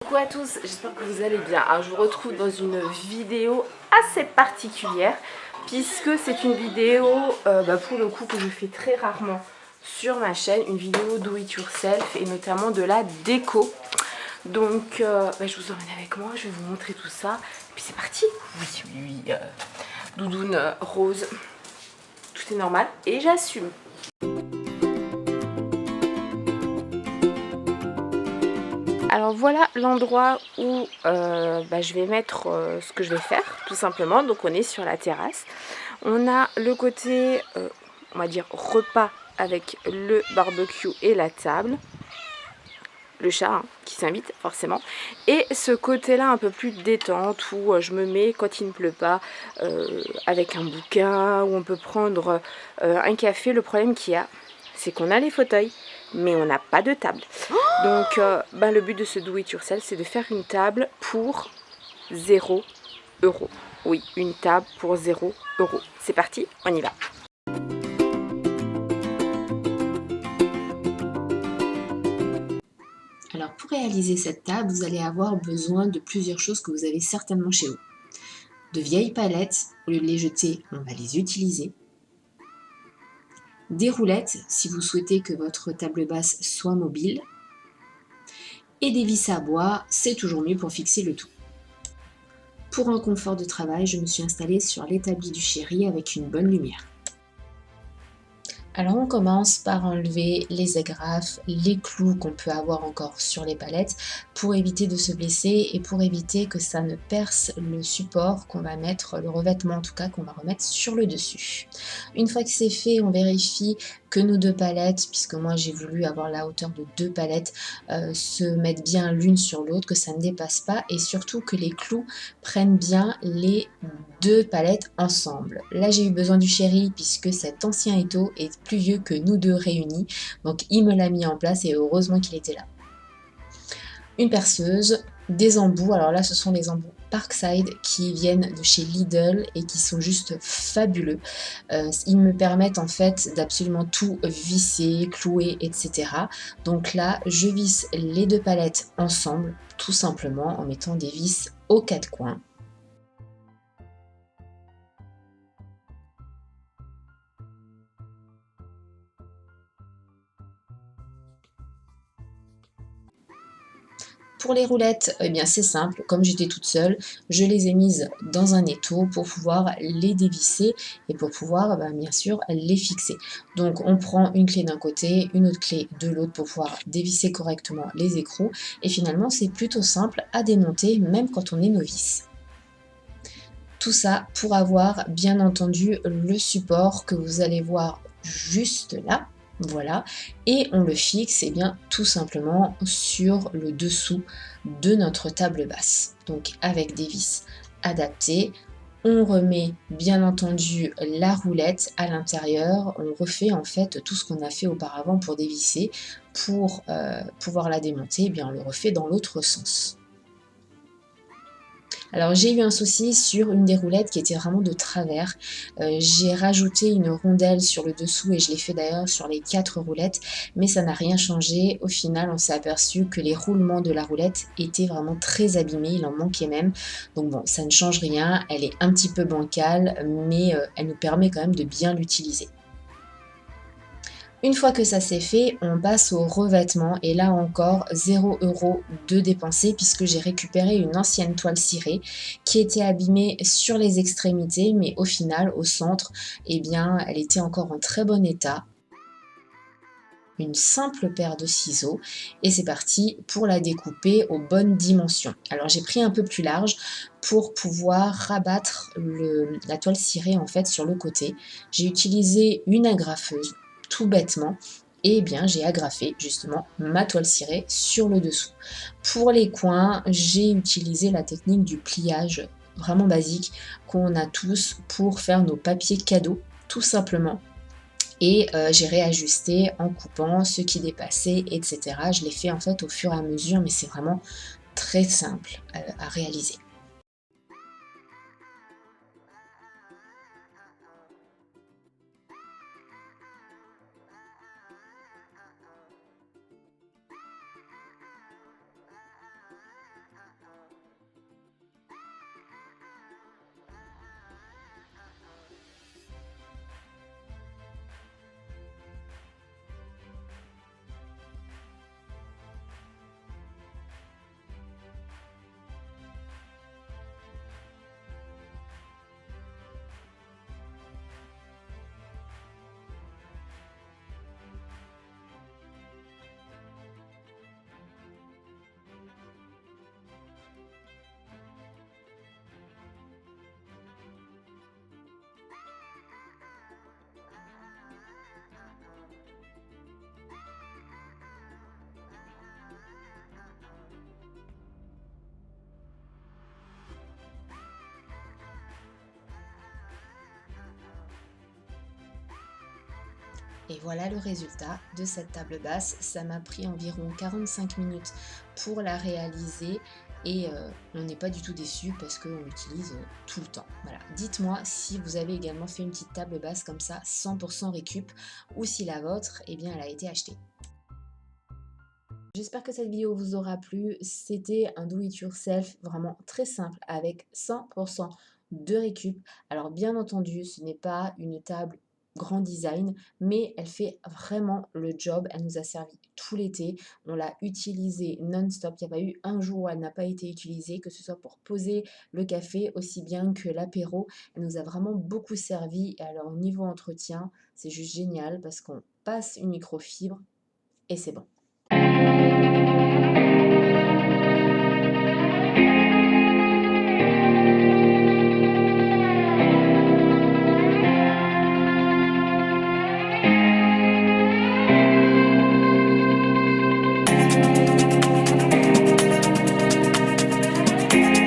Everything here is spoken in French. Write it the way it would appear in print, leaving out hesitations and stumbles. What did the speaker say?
Coucou à tous, j'espère que vous allez bien. Alors je vous retrouve dans une vidéo assez particulière puisque c'est une vidéo pour le coup que je fais très rarement sur ma chaîne, une vidéo do it yourself et notamment de la déco. Donc je vous emmène avec moi, je vais vous montrer tout ça. Et puis c'est parti. Oui, doudoune rose, tout est normal et j'assume. Alors voilà l'endroit où je vais mettre ce que je vais faire tout simplement. Donc on est sur la terrasse. On a le côté on va dire repas avec le barbecue et la table. Le chat hein, qui s'invite forcément. Et ce côté là un peu plus détente où je me mets quand il ne pleut pas avec un bouquin, où on peut prendre un café. Le problème qu'il y a, c'est qu'on a les fauteuils mais on n'a pas de table. Donc le but de ce do it yourself, c'est de faire une table pour 0 €. Oui, une table pour 0 €. C'est parti, on y va. Alors pour réaliser cette table, vous allez avoir besoin de plusieurs choses que vous avez certainement chez vous. De vieilles palettes, au lieu de les jeter, on va les utiliser. Des roulettes, si vous souhaitez que votre table basse soit mobile. Et des vis à bois, c'est toujours mieux pour fixer le tout. Pour un confort de travail, je me suis installée sur l'établi du chéri avec une bonne lumière. Alors on commence par enlever les agrafes, les clous qu'on peut avoir encore sur les palettes pour éviter de se blesser et pour éviter que ça ne perce le support qu'on va mettre, le revêtement en tout cas qu'on va remettre sur le dessus. Une fois que c'est fait, on vérifie que nos deux palettes, puisque moi j'ai voulu avoir la hauteur de deux palettes, se mettent bien l'une sur l'autre, que ça ne dépasse pas et surtout que les clous prennent bien les deux palettes ensemble. Là j'ai eu besoin du chéri puisque cet ancien étau est plus vieux que nous deux réunis, donc il me l'a mis en place et heureusement qu'il était là. Une perceuse, des embouts, alors là ce sont les embouts Parkside qui viennent de chez Lidl et qui sont juste fabuleux. Ils me permettent en fait d'absolument tout visser, clouer, etc. Donc là je visse les deux palettes ensemble, tout simplement en mettant des vis aux quatre coins. Pour les roulettes, eh bien c'est simple, comme j'étais toute seule, je les ai mises dans un étau pour pouvoir les dévisser et pour pouvoir bien sûr les fixer. Donc on prend une clé d'un côté, une autre clé de l'autre pour pouvoir dévisser correctement les écrous et finalement c'est plutôt simple à démonter même quand on est novice. Tout ça pour avoir bien entendu le support que vous allez voir juste là. Voilà, et on le fixe tout simplement sur le dessous de notre table basse. Donc avec des vis adaptées, on remet bien entendu la roulette à l'intérieur, on refait en fait tout ce qu'on a fait auparavant pour dévisser. Pour pouvoir la démonter, on le refait dans l'autre sens. Alors j'ai eu un souci sur une des roulettes qui était vraiment de travers. J'ai rajouté une rondelle sur le dessous et je l'ai fait d'ailleurs sur les 4 roulettes, mais ça n'a rien changé. Au final, on s'est aperçu que les roulements de la roulette étaient vraiment très abîmés, il en manquait même. Donc bon, ça ne change rien, elle est un petit peu bancale, mais elle nous permet quand même de bien l'utiliser. Une fois que ça c'est fait, on passe au revêtement et là encore 0 € de dépensé puisque j'ai récupéré une ancienne toile cirée qui était abîmée sur les extrémités mais au final au centre elle était encore en très bon état. Une simple paire de ciseaux et c'est parti pour la découper aux bonnes dimensions. Alors j'ai pris un peu plus large pour pouvoir rabattre la toile cirée en fait sur le côté. J'ai utilisé une agrafeuse tout bêtement et j'ai agrafé justement ma toile cirée sur le dessous. Pour les coins, j'ai utilisé la technique du pliage vraiment basique qu'on a tous pour faire nos papiers cadeaux tout simplement. Et j'ai réajusté en coupant ce qui dépassait, etc. Je l'ai fait en fait au fur et à mesure, mais c'est vraiment très simple à réaliser. Et voilà le résultat de cette table basse. Ça m'a pris environ 45 minutes pour la réaliser et on n'est pas du tout déçu parce qu'on l'utilise tout le temps. Voilà. Dites-moi si vous avez également fait une petite table basse comme ça, 100% récup, ou si la vôtre, eh bien, elle a été achetée. J'espère que cette vidéo vous aura plu. C'était un do it yourself vraiment très simple avec 100% de récup. Alors bien entendu, ce n'est pas une table grand design, mais elle fait vraiment le job. Elle nous a servi tout l'été. On l'a utilisée non-stop. Il n'y a pas eu un jour où elle n'a pas été utilisée, que ce soit pour poser le café aussi bien que l'apéro. Elle nous a vraiment beaucoup servi. Et alors, au niveau entretien, c'est juste génial parce qu'on passe une microfibre et c'est bon.